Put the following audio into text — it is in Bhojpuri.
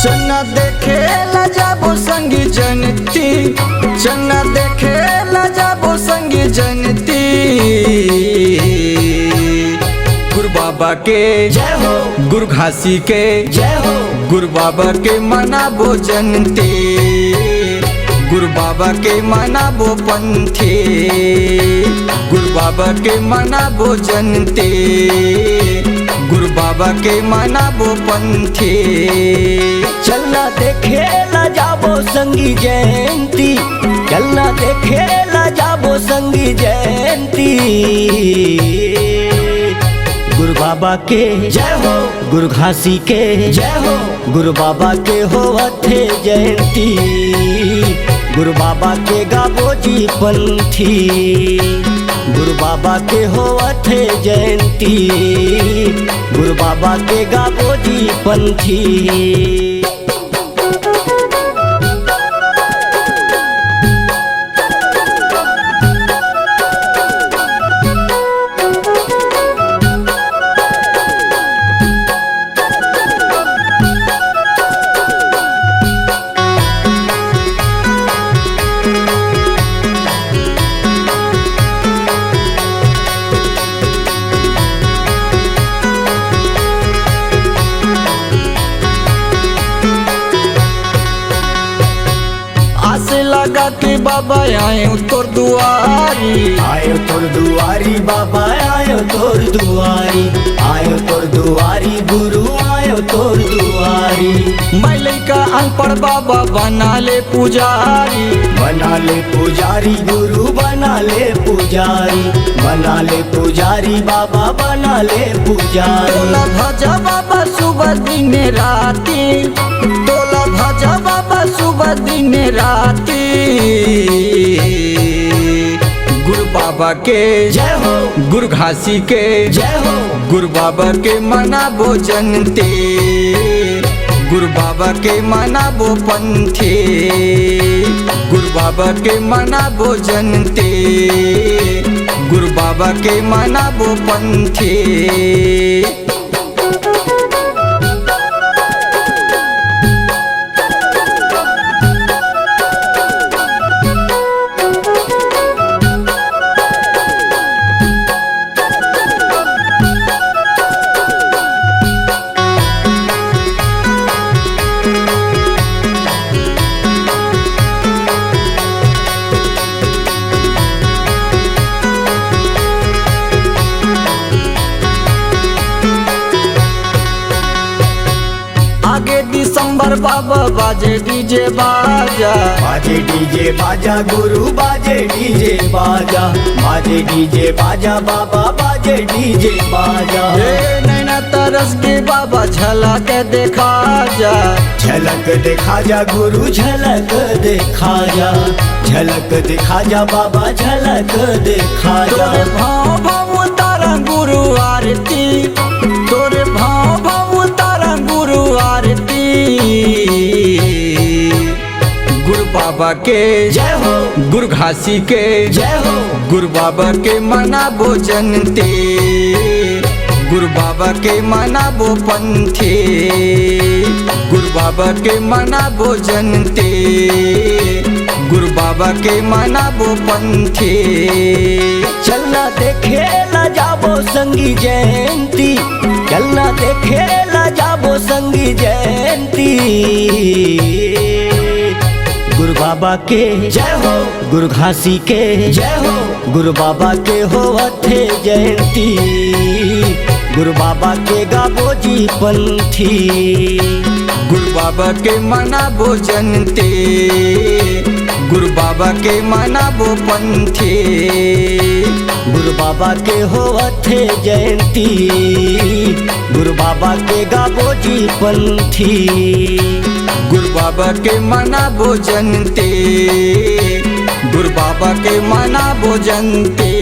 चन्ना देखे ला जाबो संगी जनती, चन्ना देखे ला जाबो संगी जनती। गुरु बाबा के जय हो, गुरु घासी के जय हो, गुरु बाबा के मनाबो जनते, गुरु बाबा के मनाबो पंथे, गुरु बाबा के मनाबो जनते, गुरु बाबा के मनाबो पंथे। चलना देखे ला जाबो संगी जयंती, चलना देखे ला जाबो संगी जयंती। गुरु बाबा के जय हो, गुरु घासी के जय हो, गुरु बाबा के हो अथे जयंती। गुरु बाबा के गाबो जी पंथी, गुरु बाबा के हो अथे जयंती। गुरु बाबा के गाबो जी पंथी। लगा के बाबा आयो तोर दुआरी, आयो तोर दुआरी बाबा, आयो तोर दुआरी, आयो तोर दुआरी गुरु, आयो तोर दुआरी। मैं लइका अनपढ़ बाबा बना ले पुजारी, बना ले पुजारी गुरु, बना ले पुजारी, बना ले पुजारी बाबा, बना ले पुजारी। तोला भजा बाबा सुबह दिन राती, तोला भजा बाबा सुबह दिन राती। गुरु बाबा के जय हो, गुरु घासी के जय हो, गुरु बाबा के मनाबो जनते, गुरु बाबा के मनाबो पंथे, गुरु बाबा के मनाबो जनते, गुरु बाबा के मनाबो पंथे। आगे दिसंबर बाबा बाजे डीजे बाजा, बाजे डीजे बाजा गुरु, बाजे डीजे बाजा, बाजे डीजे बाजा बाबा, बाजे डीजे बाजा। नैना तरस के बाबा झलक देखा जा, झलक देखा जा गुरु, झलक देखा जा, झलक देखा जा बाबा, झलक देखा जा। तोरे भाव भाव तारा गुरु आरती, तोरे भाव भाव तारा गुरु आरती। गुरु बाबा के जय हो, गुरु घासी के जय हो, गुरु बाबा के मनाबो जनते, गुरु बाबा के मनाबो पंथे, गुरु बाबा के मनाबो जनते, गुरु बाबा के मनाबो पंथे। चलना देखे ला जाबो संगी जयंती, चलना देखे ला जाबो संगी जयंती। गुरु बाबा के जय हो, गुरु घासी के जय हो, गुरु बाबा के हो अथे जयंती। गुरु बाबा के गाबो जी पंथी, गुरु बाबा के मनाबो जनते, गुरु बाबा के मनाबो पंथे, गुरु बाबा के होवथे जयंती, गुरु बाबा के गाबो जी पंथी। गुरु बाबा के मनाबो जयंती, गुरु बाबा के मनाबो जयंती।